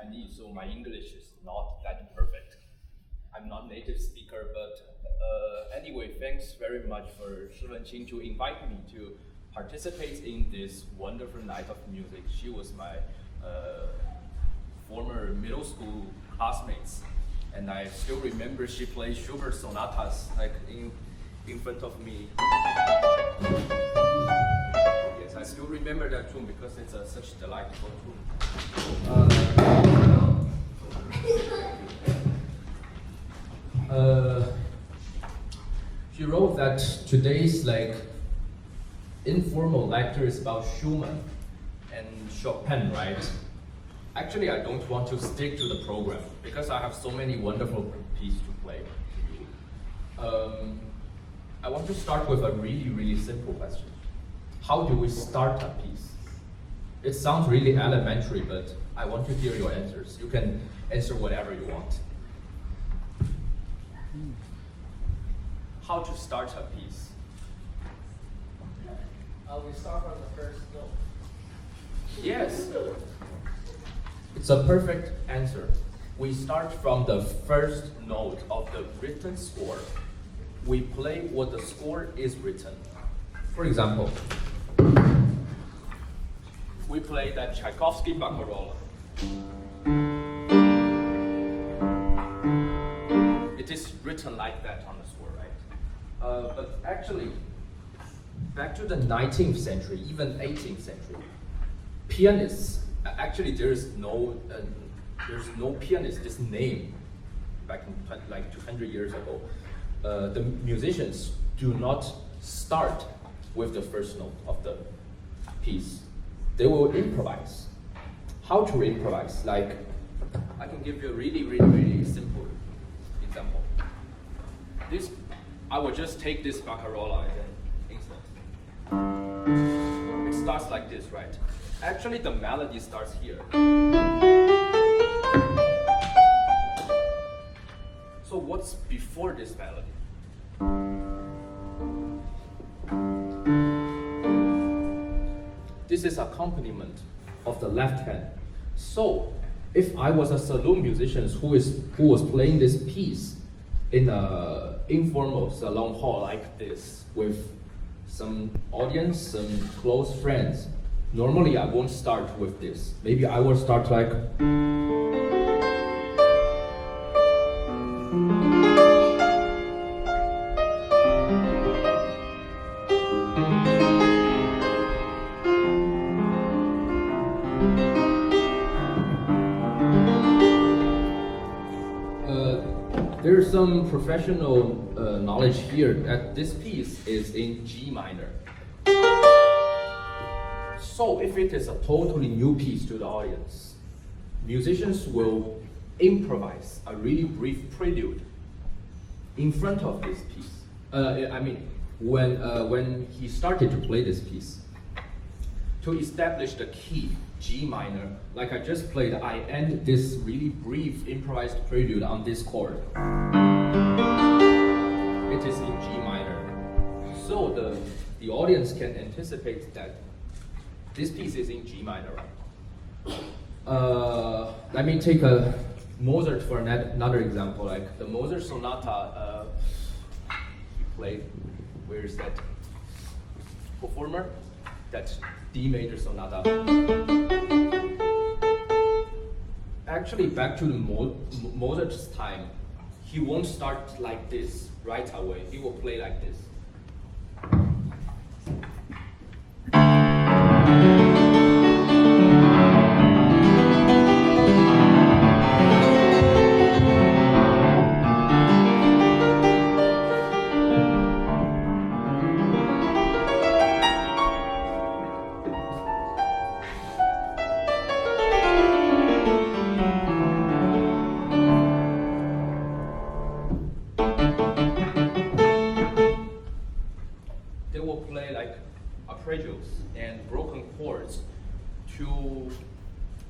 Chinese, so my English is not that perfect. I'm not native speaker, but anyway, thanks very much for Shi Wenqing to invite me to participate in this wonderful night of music. She was my former middle school classmates, and I still remember she played Schubert sonatas like in front of me. Yes, I still remember that tune because it's such a delightful tune. She wrote that today's informal lecture is about Schumann and Chopin, right? Actually, I don't want to stick to the program because I have so many wonderful pieces to play. I want to start with a really, really simple question. How do we start a piece? It sounds really elementary, but I want to hear your answers. You can answer whatever you want. How to start a piece? We start from the first note. Yes. It's a perfect answer. We start from the first note of the written score. We play what the score is written. For example, we play that Tchaikovsky Barcarola. It is written like that on the score, right? But actually, back to the 19th century, even 18th century, pianists, actually there's no pianist, this name, back in 200 years ago. The musicians do not start with the first note of the piece. They will improvise. How to improvise? Like, I can give you a really, really, really simple example. I will just take this Barcarola and then insert. It starts like this, right? Actually, the melody starts here. So what's before this melody? This is accompaniment of the left hand. So if I was a saloon musician who was playing this piece in an informal salon hall like this with some audience, some close friends, normally I won't start with this. Maybe I will start like. There's some professional knowledge here that this piece is in G minor. So if it is a totally new piece to the audience, musicians will improvise a really brief prelude in front of this piece. When he started to play this piece, to establish the key G minor, like I just played, I end this really brief improvised prelude on this chord. It is in G minor. So the audience can anticipate that this piece is in G minor. Let me take a Mozart for another example, like the Mozart sonata he played. Where is that performer? That D major sonata. Actually, back to the Mozart's time, he won't start like this right away. He will play like this. And broken chords to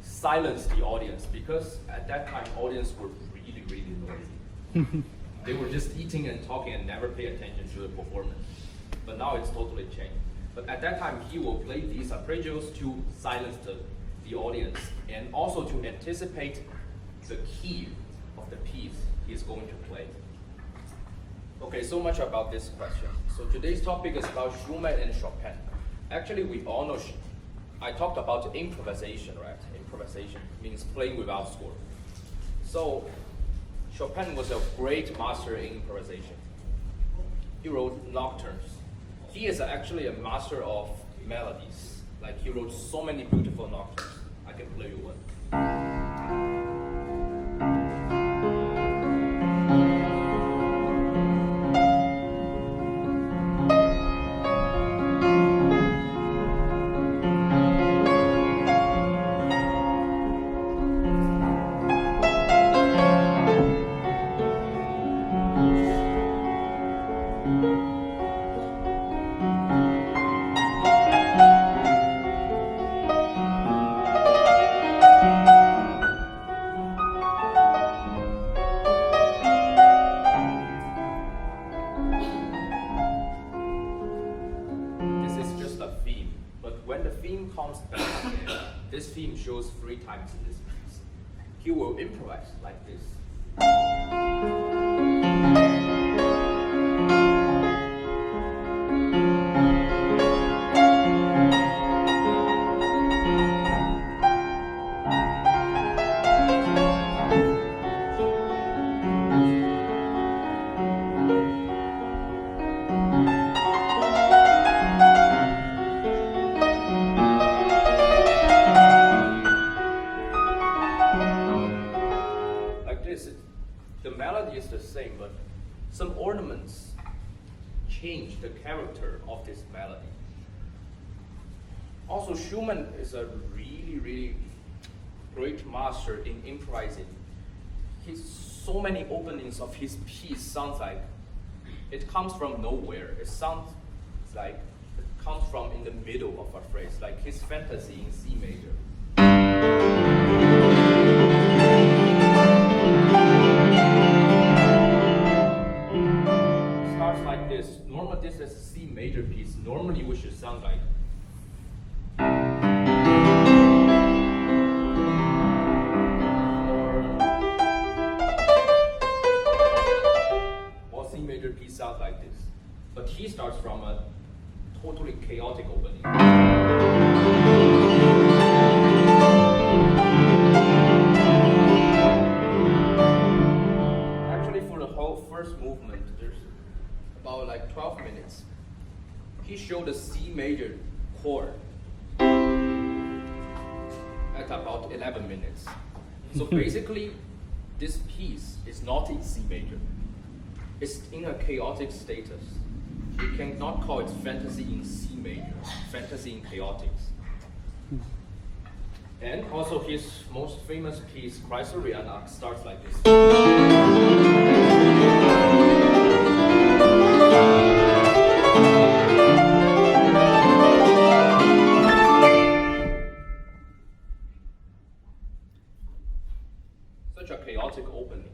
silence the audience, because at that time audience were really, really noisy. They were just eating and talking and never pay attention to the performance. But now it's totally changed. But at that time he will play these arpeggios to silence the audience and also to anticipate the key of the piece he's going to play. Okay, so much about this question. So today's topic is about Schumann and Chopin. Actually, we all know, I talked about improvisation, right? Improvisation means playing without score. So Chopin was a great master in improvisation. He wrote nocturnes. He is actually a master of melodies. Like he wrote so many beautiful nocturnes. I can play you one. Comes back again. This theme shows 3 times in this piece. He will improvise like this. The melody is the same, but some ornaments change the character of this melody. Also, Schumann is a really great master in improvising. So many openings of his piece sounds like it comes from nowhere. It sounds like it comes from in the middle of a phrase, like his fantasy in C major. Normally this is a C major piece. Normally we should sound like or C major piece sounds like this. But he starts from a totally chaotic opening. Actually for the whole first movement there's about like 12 minutes. He showed the C major chord at about 11 minutes. So basically, this piece is not in C major. It's in a chaotic status. We cannot call it fantasy in C major, fantasy in chaotics. And also his most famous piece, Kreisel-Reinach, starts like this. Such a chaotic opening.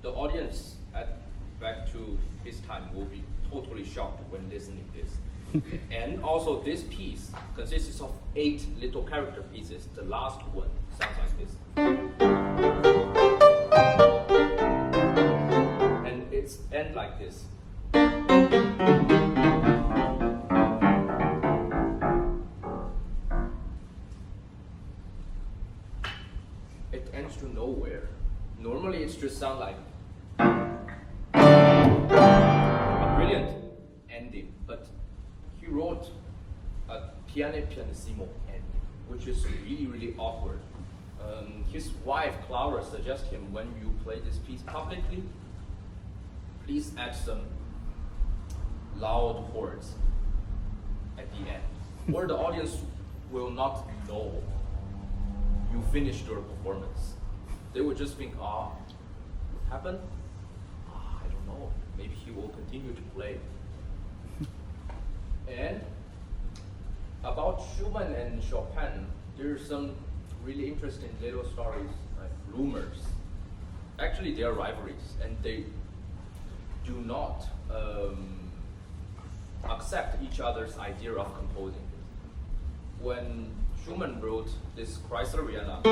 The audience back to his time will be totally shocked when listening to this. And also this piece consists of 8 little character pieces. The last one sounds like this. And it's end like this. It ends to nowhere. Normally it's just sound like a brilliant ending, but he wrote a pianissimo ending, which is really awkward. His wife Clara suggests him, when you play this piece publicly, please add some loud chords at the end, or the audience will not know you finished your performance. They would just think, what happened? I don't know. Maybe he will continue to play. And about Schumann and Chopin, there's some really interesting little stories, like rumors. Actually, they are rivalries, and they do not accept each other's idea of composing. When Schumann wrote this Kreisleriana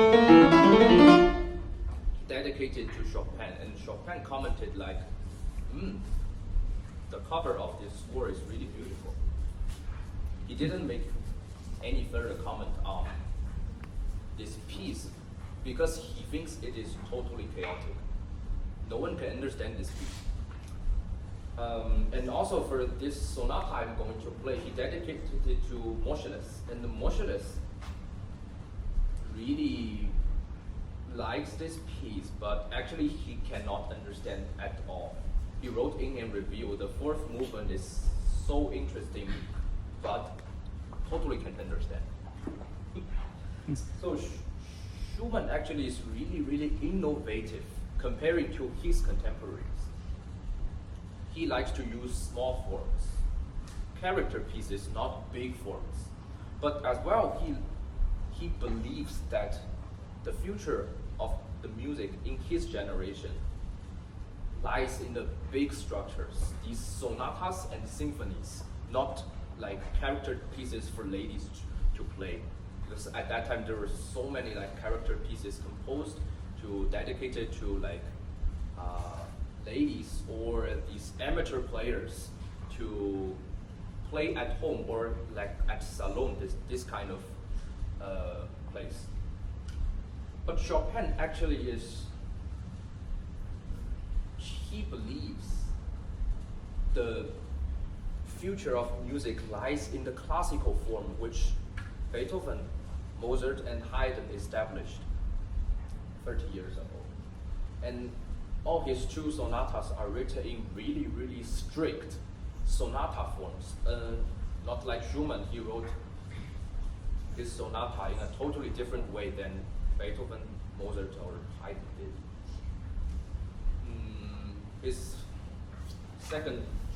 dedicated to Chopin, and Chopin commented like, the cover of this score is really beautiful. He didn't make any further comment on this piece because he thinks it is totally chaotic. No one can understand this piece. And also for this sonata I'm going to play, he dedicated it to Moscheles, and the Moscheles really likes this piece, but actually he cannot understand at all. He wrote in a review, the fourth movement is so interesting, but totally can't understand. So Schumann actually is really, really innovative comparing to his contemporaries. He likes to use small forms, character pieces, not big forms. But as well, he believes that the future of the music in his generation lies in the big structures, these sonatas and symphonies, not like character pieces for ladies to play. Because at that time there were so many like character pieces composed dedicated to like ladies or these amateur players to play at home or like at salon, this kind of place. But Chopin actually he believes the future of music lies in the classical form which Beethoven, Mozart, and Haydn established 30 years ago. And all his two sonatas are written in really, really strict sonata forms. Not like Schumann, he wrote his sonata in a totally different way than Beethoven, Mozart, or Haydn did.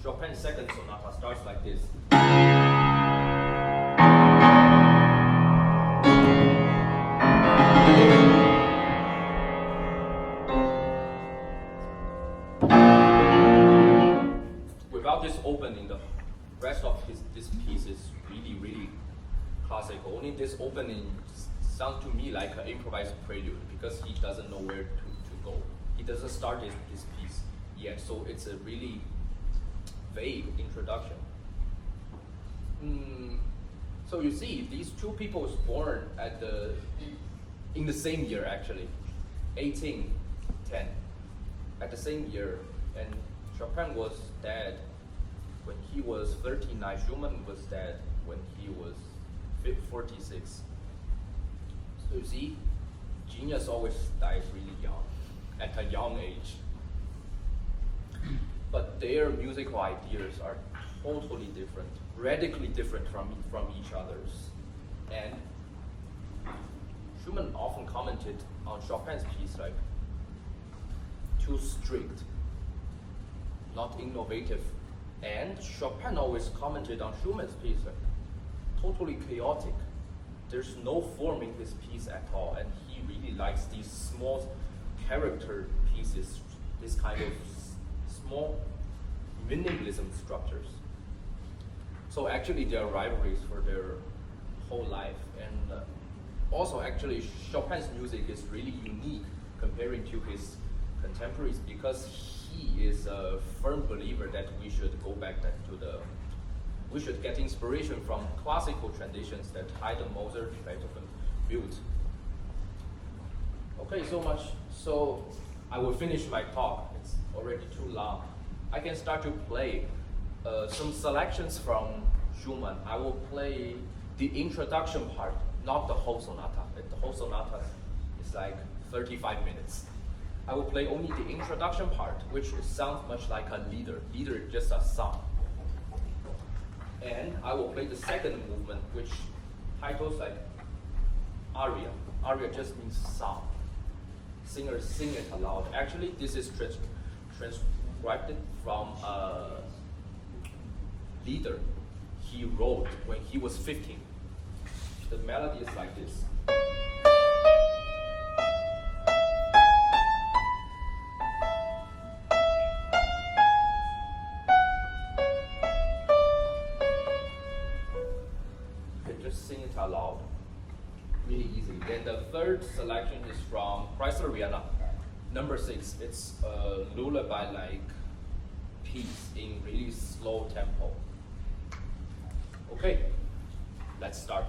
Chopin's second sonata starts like this. Without this opening, the rest of this piece is really, really classical. Only this opening sounds to me like an improvised prelude because he doesn't know where to go. He doesn't start this piece yet, so it's a really vague introduction. So you see, these two people was born in the same year actually, 1810, at the same year, and Chopin was dead when he was 39. Schumann was dead when he was 46. So you see, genius always dies really young, at a young age. But their musical ideas are totally different, radically different from each other's. And Schumann often commented on Chopin's piece like, too strict, not innovative. And Chopin always commented on Schumann's piece like, totally chaotic. There's no form in his piece at all, and he really likes these small character pieces, this kind of small minimalism structures. So actually they are rivalries for their whole life. And also actually Chopin's music is really unique comparing to his contemporaries because he is a firm believer that we should go back we should get inspiration from classical traditions that Haydn, Mozart, Beethoven built. Okay, so much. So I will finish my talk. It's already too long. I can start to play some selections from Schumann. I will play the introduction part, not the whole sonata. The whole sonata is like 35 minutes. I will play only the introduction part, which sounds much like a lieder. Lieder is just a song. And I will play the second movement, which titles like aria. Aria just means song. Singers sing it aloud. Actually, this is transcribed from a lieder he wrote when he was 15. The melody is like this. Just sing it aloud. the third selection is from Chrysler Vienna. Number 6, it's a lullaby-like piece in really slow tempo. Okay, let's start.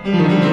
Thank you.